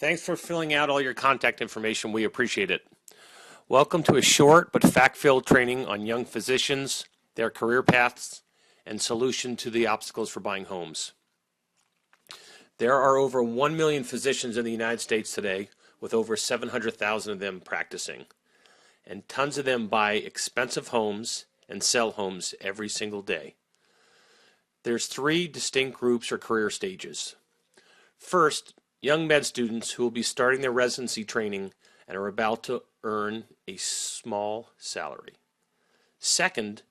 Thanks for filling out all your contact information. We appreciate it. Welcome to a short but fact-filled training on young physicians, their career paths, and solution to the obstacles for buying homes. There are over 1 million physicians in the United States today, with over 700,000 of them practicing. And tons of them buy expensive homes and sell homes every single day. There's three distinct groups or career stages. First, young med students who will be starting their residency training and are about to earn a small salary. Second,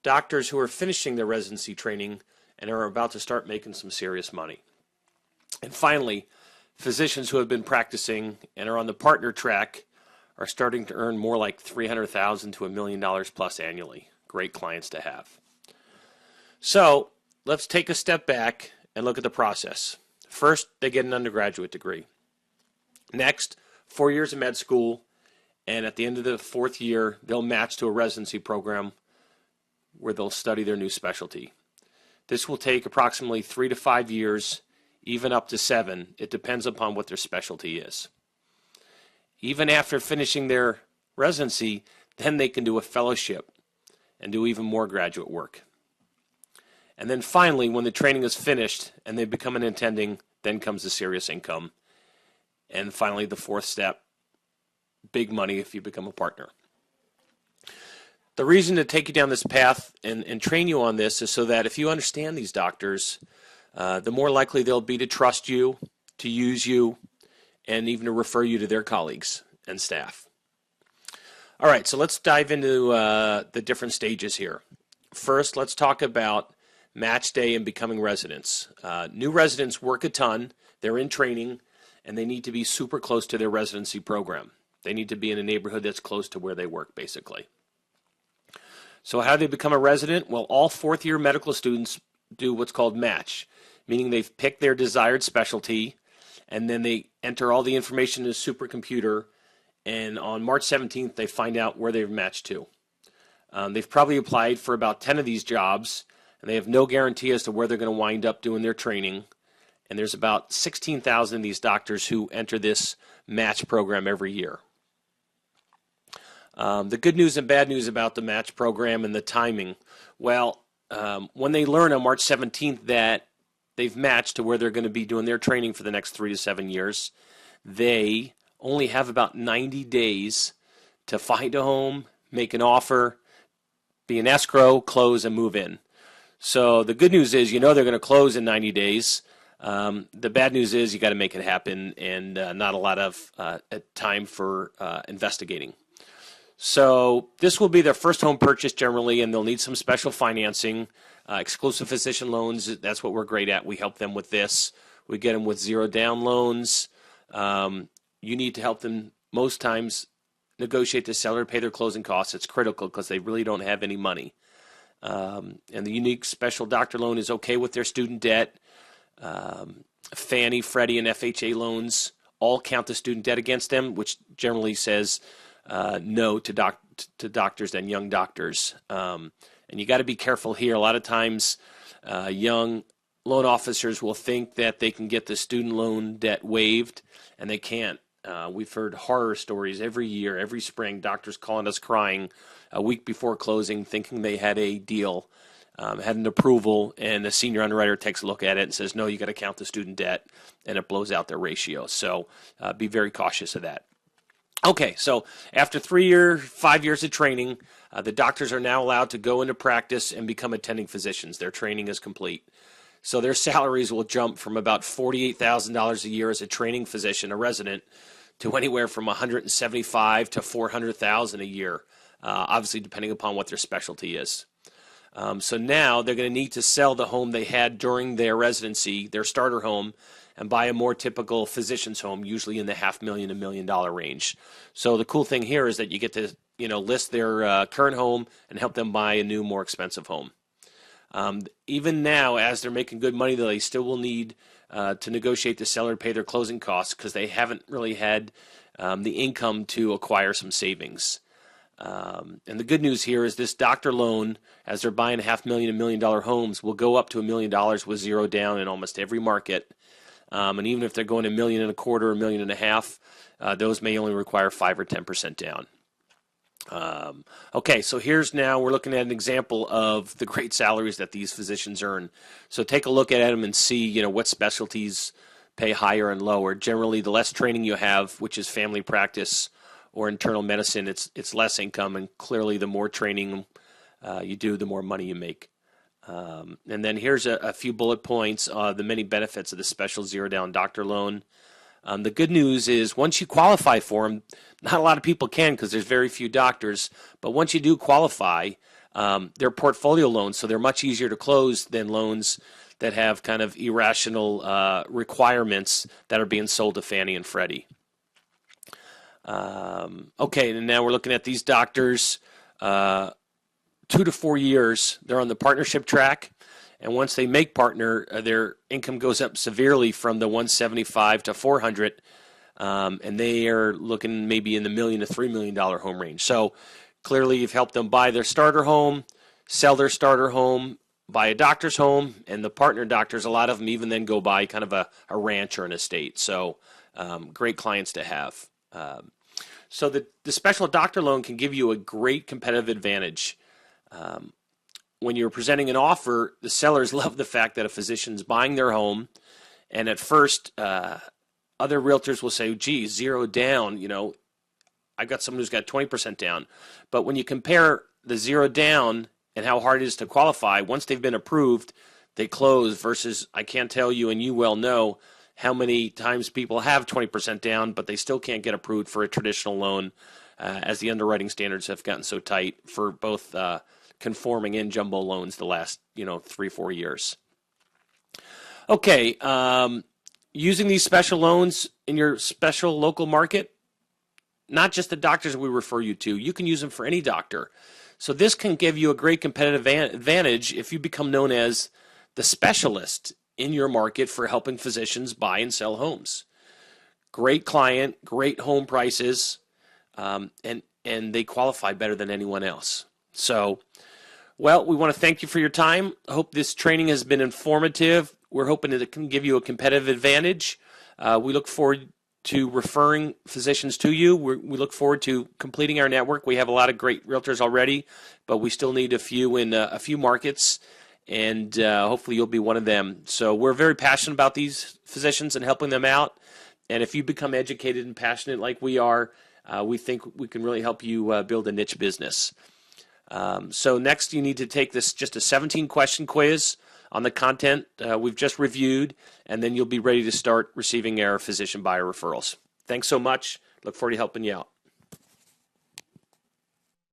doctors who are finishing their residency training and are about to start making some serious money. And finally, physicians who have been practicing and are on the partner track are starting to earn more like $300,000 to $1 million plus annually. Great clients to have. So let's take a step back and look at the process. First, they get an undergraduate degree. Next, 4 years of med school, and at the end of the fourth year, they'll match to a residency program where they'll study their new specialty. This will take approximately 3 to 5 years, even up to 7. It depends upon what their specialty is. Even after finishing their residency, then they can do a fellowship and do even more graduate work. And then finally, when the training is finished and they become an attending, then comes the serious income. And finally, the fourth step, big money if you become a partner. The reason to take you down this path and train you on this is so that if you understand these doctors, the more likely they'll be to trust you, to use you, and even to refer you to their colleagues and staff. All right, so let's dive into the different stages here. First, let's talk about match day and becoming residents. New residents work a ton, they're in training, and they need to be super close to their residency program. They need to be in a neighborhood that's close to where they work, basically. So how do they become a resident? Well, all fourth-year medical students do what's called match, meaning they've picked their desired specialty, and then they enter all the information in a supercomputer, and on March 17th, they find out where they've matched to. They've probably applied for about 10 of these jobs, and they have no guarantee as to where they're going to wind up doing their training. And there's about 16,000 of these doctors who enter this match program every year. The good news and bad news about the match program and the timing, well, when they learn on March 17th that they've matched to where they're going to be doing their training for the next 3 to 7 years, they only have about 90 days to find a home, make an offer, be an escrow, close, and move in. So the good news is they're going to close in 90 days. The bad news is you got to make it happen, and not a lot of time for investigating. So this will be their first home purchase generally, and they'll need some special financing. Exclusive physician loans, that's what we're great at. We help them with this. We get them with zero down loans. You need to help them most times negotiate the seller to pay their closing costs. It's critical because they really don't have any money. And the unique special doctor loan is okay with their student debt. Fannie, Freddie, and FHA loans all count the student debt against them, which generally says no to doctors and young doctors. And you got to be careful here. A lot of times young loan officers will think that they can get the student loan debt waived, and they can't. We've heard horror stories every year, every spring, doctors calling us crying a week before closing, thinking they had a deal, had an approval, and the senior underwriter takes a look at it and says, no, you got to count the student debt, and it blows out their ratio. So be very cautious of that. Okay, so after 5 years of training, the doctors are now allowed to go into practice and become attending physicians. Their training is complete. So their salaries will jump from about $48,000 a year as a training physician, a resident, to anywhere from $175,000 to $400,000 a year, obviously depending upon what their specialty is. So now they're going to need to sell the home they had during their residency, their starter home, and buy a more typical physician's home, usually in the $500,000 to $1 million range. So the cool thing here is that you get to list their current home and help them buy a new, more expensive home. Even now, as they're making good money, though, they still will need to negotiate the seller to pay their closing costs because they haven't really had the income to acquire some savings. And the good news here is this doctor loan, as they're buying $500,000 to $1 million homes, will go up to $1 million with zero down in almost every market. And even if they're going $1.25 million, $1.25 million, those may only require 5 or 10% down. Okay, so here's now we're looking at an example of the great salaries that these physicians earn. So take a look at them and see, what specialties pay higher and lower. Generally, the less training you have, which is family practice or internal medicine, it's less income, and clearly the more training you do, the more money you make. And then here's a few bullet points, the many benefits of the special zero-down doctor loan. The good news is once you qualify for them, not a lot of people can because there's very few doctors, but once you do qualify, they're portfolio loans, so they're much easier to close than loans that have kind of irrational requirements that are being sold to Fannie and Freddie. Okay, and now we're looking at these doctors, 2 to 4 years, they're on the partnership track. And once they make partner, their income goes up severely from the 175 to 400, and they are looking maybe in the $1 million to $3 million home range. So clearly, you've helped them buy their starter home, sell their starter home, buy a doctor's home, and the partner doctors. A lot of them even then go buy kind of a ranch or an estate. So great clients to have. So the special doctor loan can give you a great competitive advantage. When you're presenting an offer, the sellers love the fact that a physician's buying their home, and at first, other realtors will say, gee, zero down, I've got someone who's got 20% down. But when you compare the zero down and how hard it is to qualify, once they've been approved, they close versus, I can't tell you, and you well know, how many times people have 20% down, but they still can't get approved for a traditional loan as the underwriting standards have gotten so tight for both conforming and jumbo loans the last 3-4 years. Okay, using these special loans in your special local market, not just the doctors we refer you to, you can use them for any doctor. So this can give you a great competitive advantage if you become known as the specialist in your market for helping physicians buy and sell homes. Great client, great home prices, and they qualify better than anyone else. So, well, we want to thank you for your time. I hope this training has been informative. We're hoping that it can give you a competitive advantage. We look forward to referring physicians to you. We look forward to completing our network. We have a lot of great realtors already, but we still need a few in a few markets, and hopefully you'll be one of them. So we're very passionate about these physicians and helping them out. And if you become educated and passionate like we are, we think we can really help you build a niche business. So next you need to take just a 17-question quiz on the content we've just reviewed, and then you'll be ready to start receiving our physician buyer referrals. Thanks so much. Look forward to helping you out.